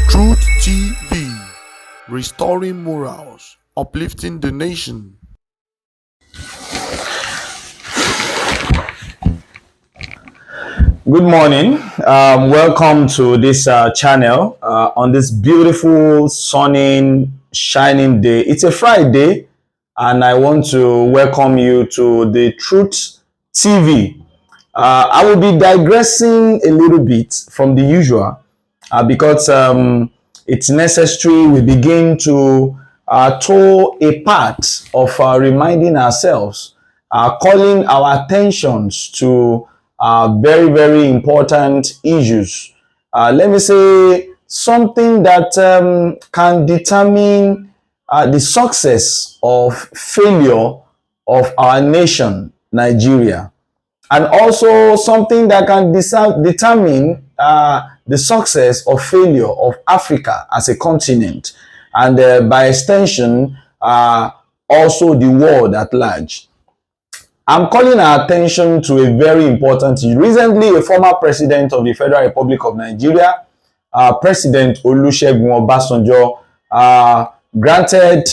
Truth TV, restoring morals, uplifting the nation. Good morning. Welcome to this channel on this beautiful, sunny, shining day. It's a Friday, and I want to welcome you to the Truth TV. I will be digressing a little bit from the usual because it's necessary we begin to toe a part of reminding ourselves, calling our attentions to very, very important issues. Let me say something that can determine the success of failure of our nation, Nigeria, and also something that can determine the success or failure of Africa as a continent, and by extension, also the world at large. I'm calling our attention to a very important issue. Recently, a former president of the Federal Republic of Nigeria, President Olusegun Obasanjo, granted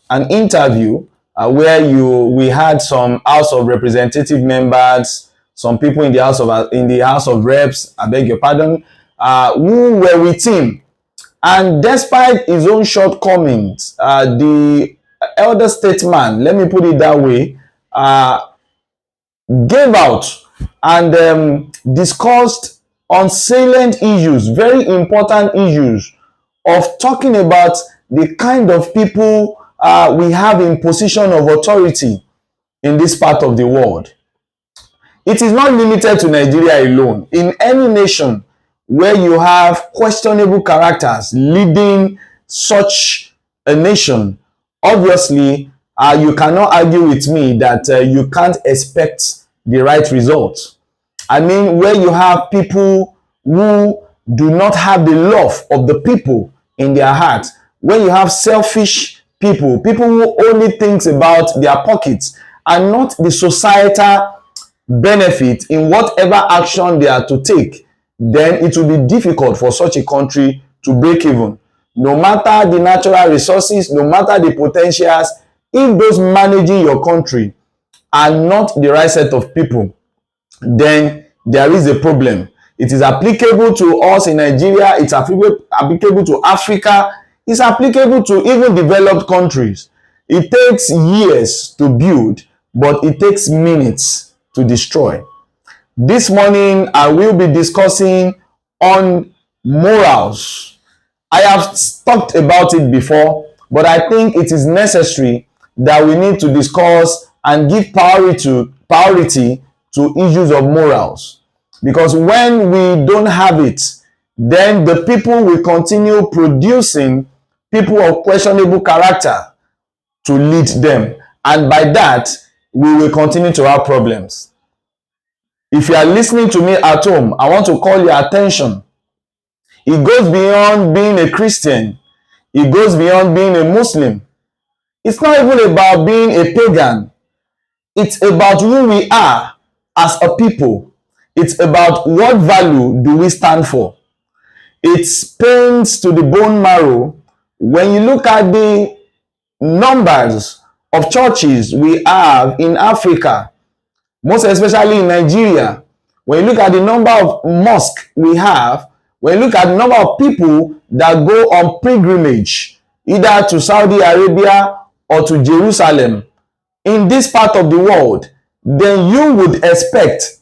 an interview where we had some House of Representative members, some people in the House of Reps, I beg your pardon, who were with him. And despite his own shortcomings, the elder statesman, let me put it that way, gave out and discussed on salient issues, very important issues of talking about the kind of people we have in position of authority in this part of the world. It is not limited to Nigeria alone. In any nation where you have questionable characters leading such a nation, obviously you cannot argue with me that you can't expect the right result. I mean, where you have people who do not have the love of the people in their heart, when you have selfish people who only thinks about their pockets and not the societal benefit in whatever action they are to take, then it will be difficult for such a country to break even. No matter the natural resources, no matter the potentials, if those managing your country are not the right set of people, then there is a problem. It is applicable to us in Nigeria, it's applicable to Africa, it's applicable to even developed countries. It takes years to build, but it takes minutes to destroy. This morning, I will be discussing on morals. I have talked about it before, but I think it is necessary that we need to discuss and give priority to issues of morals. Because when we don't have it, then the people will continue producing people of questionable character to lead them. And by that, we will continue to have problems. If you are listening to me at home, I want to call your attention. It goes beyond being a Christian. It goes beyond being a Muslim. It's not even about being a pagan. It's about who we are as a people. It's about what value do we stand for. It pains to the bone marrow when you look at the numbers of churches we have in Africa, most especially in Nigeria. When you look at the number of mosques we have, when you look at the number of people that go on pilgrimage, either to Saudi Arabia or to Jerusalem, in this part of the world, then you would expect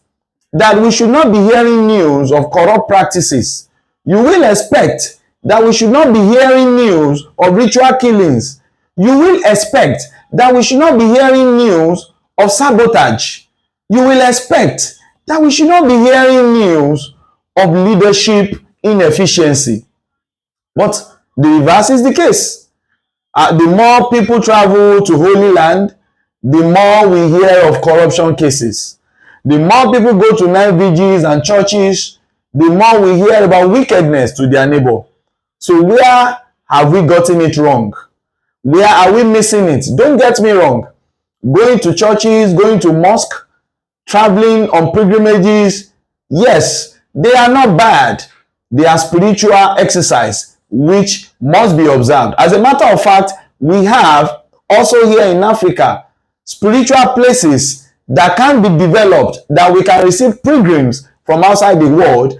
that we should not be hearing news of corrupt practices. You will expect that we should not be hearing news of ritual killings. You will expect that we should not be hearing news of sabotage. You will expect that we should not be hearing news of leadership inefficiency. But the reverse is the case. The more people travel to Holy Land, the more we hear of corruption cases. The more people go to night vigils and churches, the more we hear about wickedness to their neighbor. So where have we gotten it wrong? Where are we missing it? Don't get me wrong. Going to churches, going to mosque, traveling on pilgrimages, yes, they are not bad. They are spiritual exercise which must be observed. As a matter of fact, we have also here in Africa spiritual places that can be developed, that we can receive pilgrims from outside the world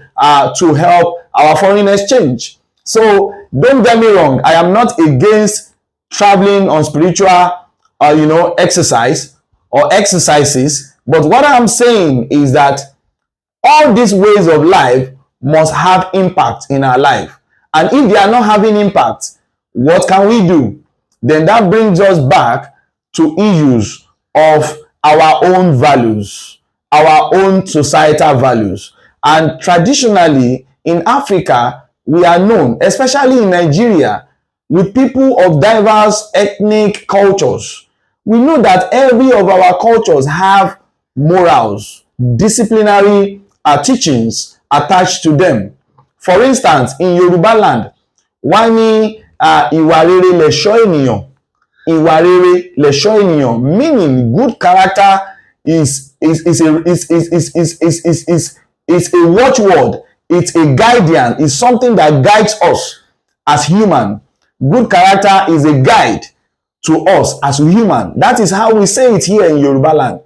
to help our foreign exchange. So don't get me wrong, I am not against traveling on spiritual exercise or exercises, but what I'm saying is that all these ways of life must have impact in our life. And if they are not having impact, what can we do? Then that brings us back to issues of our own values, our own societal values. And traditionally in Africa, we are known, especially in Nigeria, with people of diverse ethnic cultures. We know that every of our cultures have morals, disciplinary teachings attached to them. For instance, in Yoruba land, wọ́n ní ìwà rere lẹ̀ṣọ́ ènìyàn, ìwà rere lẹ̀ṣọ́ ènìyàn, meaning good character is a watchword, it's a guardian, it's something that guides us as human. Good character is a guide to us as human. That is how we say it here in Yoruba land.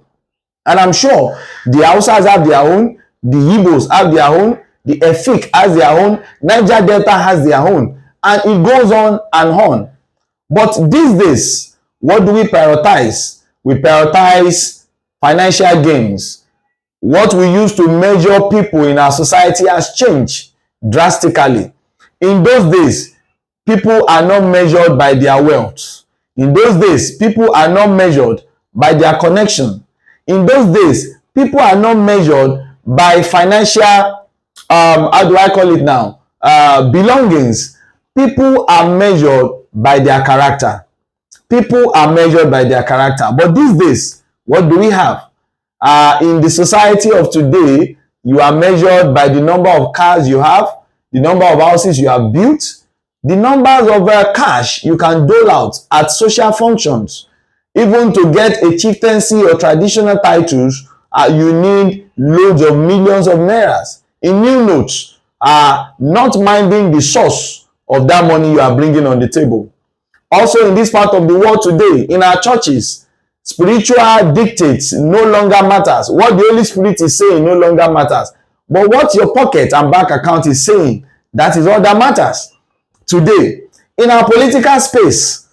And I'm sure the Hausas have their own, the Igbos have their own, the Efik has their own, Niger Delta has their own, and it goes on and on. But these days, what do we prioritize? We prioritize financial gains. What we use to measure people in our society has changed drastically. In those days, people are not measured by their wealth. In those days, people are not measured by their connection. In those days, people are not measured by financial, how do I call it now? Belongings. People are measured by their character. People are measured by their character. But these days, what do we have? In the society of today, you are measured by the number of cars you have, the number of houses you have built, the numbers of cash you can dole out at social functions. Even to get a chieftaincy or traditional titles, you need loads of millions of nairas in new notes, not minding the source of that money you are bringing on the table. Also in this part of the world today, in our churches, spiritual dictates no longer matters. What the Holy Spirit is saying no longer matters. But what your pocket and bank account is saying, that is all that matters. Today, in our political space,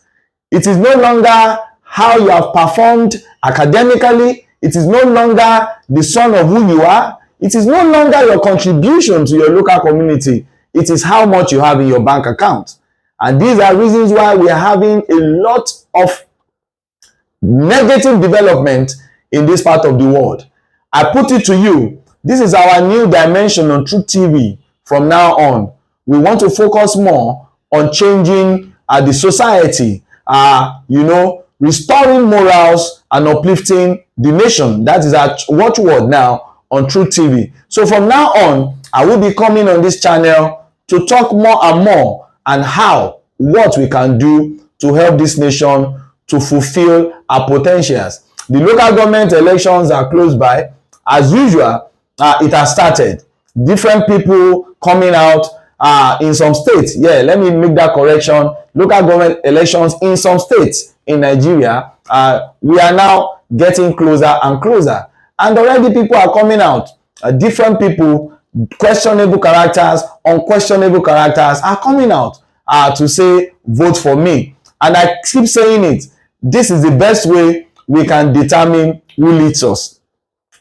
it is no longer how you have performed academically. It is no longer the son of who you are. It is no longer your contribution to your local community. It is how much you have in your bank account. And these are reasons why we are having a lot of negative development in this part of the world. I put it to you, this is our new dimension on Truth TV from now on. We want to focus more on changing the society, restoring morals and uplifting the nation. That is our watchword now on Truth TV. So from now on, I will be coming on this channel to talk more and more on what we can do to help this nation to fulfill our potentials. The local government elections are close by. As usual, it has started. Different people coming out in some states. Yeah, let me make that correction. Local government elections in some states in Nigeria, we are now getting closer and closer. And already people are coming out. Different people, questionable characters, unquestionable characters are coming out to say, vote for me. And I keep saying it. This is the best way we can determine who leads us.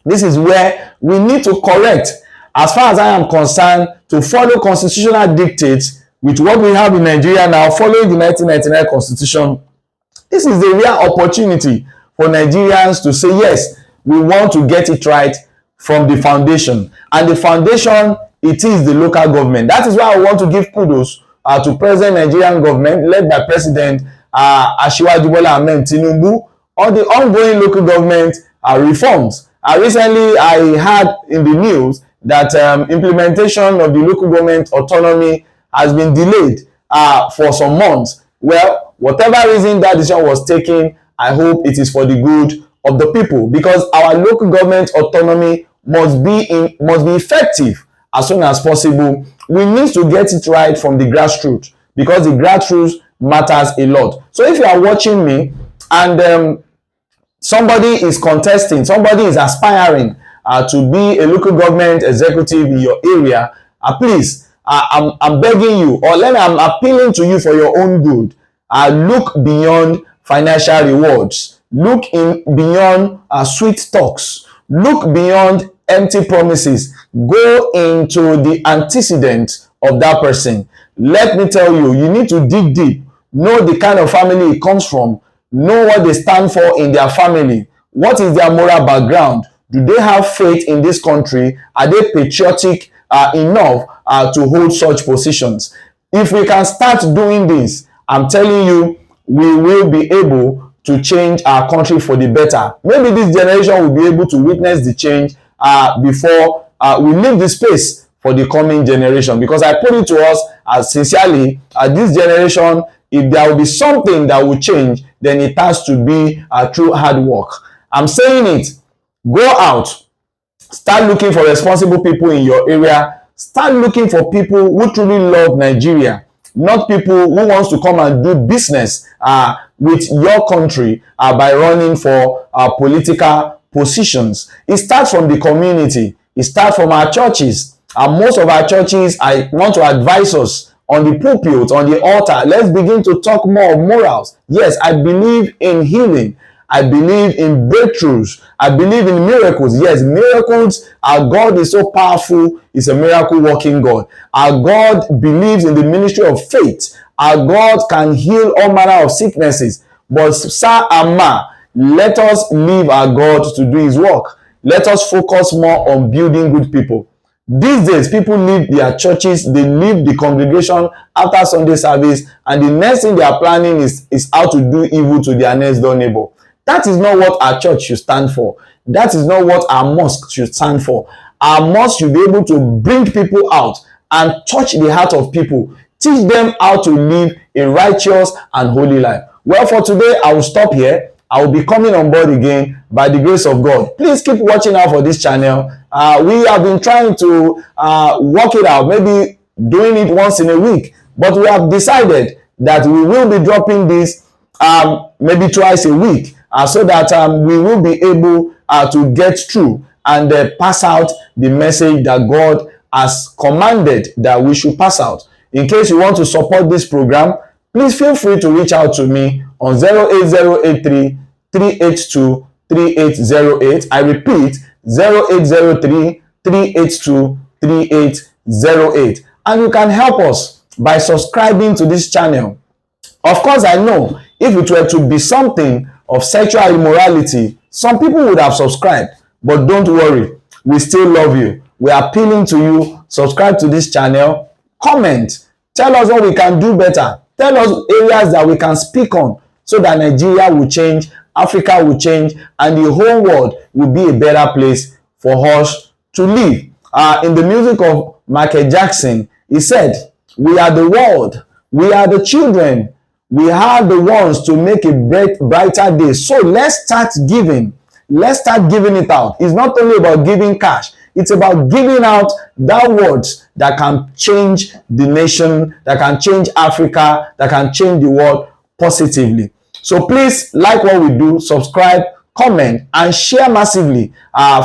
This is where we need to correct, as far as I am concerned, to follow constitutional dictates with what we have in Nigeria now, following the 1999 constitution. This is the real opportunity for Nigerians to say, yes, we want to get it right from the foundation. And the foundation, it is the local government. That is why I want to give kudos to present Nigerian government, led by President Asiwaju Bola Ahmed Tinubu, on the ongoing local government reforms. Recently, I heard in the news that implementation of the local government autonomy has been delayed for some months. Well, whatever reason that decision was taken, I hope it is for the good of the people, because our local government autonomy must be effective as soon as possible. We need to get it right from the grassroots, because the grassroots matters a lot. So if you are watching me and somebody is contesting, somebody is aspiring to be a local government executive in your area, please, I'm begging you, or I'm appealing to you for your own good. Look beyond financial rewards. Look beyond sweet talks. Look beyond empty promises. Go into the antecedent of that person. Let me tell you, you need to dig deep. Know the kind of family it comes from. Know what they stand for in their family. What is their moral background? Do they have faith in this country? Are they patriotic enough to hold such positions? If we can start doing this, I'm telling you, we will be able to change our country for the better. Maybe this generation will be able to witness the change before we leave the space for the coming generation. Because I put it to us sincerely, this generation, if there will be something that will change, then it has to be through hard work. I'm saying it. Go out. Start looking for responsible people in your area. Start looking for people who truly love Nigeria, not people who wants to come and do business with your country by running for political positions. It starts from the community. It starts from our churches. Most of our churches, I want to advise us on the pulpit, on the altar. Let's begin to talk more of morals. Yes, I believe in healing. I believe in breakthroughs. I believe in miracles. Yes, miracles. Our God is so powerful. He's a miracle working God. Our God believes in the ministry of faith. Our God can heal all manner of sicknesses. But sir and ma, let us leave our God to do his work. Let us focus more on building good people. These days, people leave their churches, they leave the congregation after Sunday service, and the next thing they are planning is how to do evil to their next door neighbor. That is not what our church should stand for. That is not what our mosque should stand for. Our mosque should be able to bring people out and touch the heart of people. Teach them how to live a righteous and holy life. Well, for today, I will stop here. I will be coming on board again by the grace of God. Please keep watching out for this channel. We have been trying to work it out, maybe doing it once in a week. But we have decided that we will be dropping this maybe twice a week. So that we will be able to get through and pass out the message that God has commanded that we should pass out. In case you want to support this program, please feel free to reach out to me on 08083 382 3808. I repeat, 0803 382 3808. And you can help us by subscribing to this channel. Of course, I know if it were to be something of sexual immorality, some people would have subscribed. But don't worry, we still love you. We are appealing to you. Subscribe to this channel. Comment. Tell us what we can do better. Tell us areas that we can speak on so that Nigeria will change, Africa will change, and the whole world will be a better place for us to live. In the music of Michael Jackson, he said, "We are the world. We are the children. We are the ones to make a brighter day." So let's start giving. Let's start giving it out. It's not only about giving cash. It's about giving out that words that can change the nation, that can change Africa, that can change the world positively. So please like what we do, subscribe, comment, and share massively.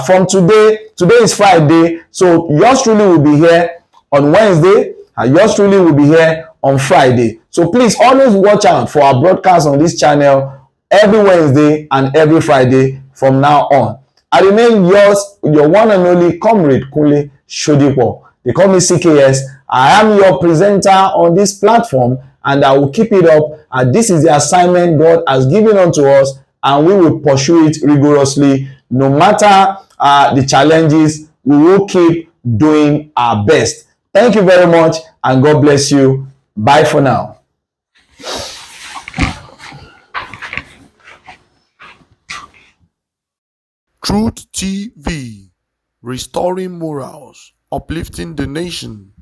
From today is Friday, so yours truly will be here on Wednesday, and yours truly will be here on Friday. So please always watch out for our broadcast on this channel every Wednesday and every Friday from now on. I remain yours, your one and only comrade Kunle Shodipo. They call me CKS. I am your presenter on this platform, and I will keep it up. This is the assignment God has given unto us, and we will pursue it rigorously. No matter the challenges, we will keep doing our best. Thank you very much, and God bless you. Bye for now. Truth TV, restoring morals, uplifting the nation.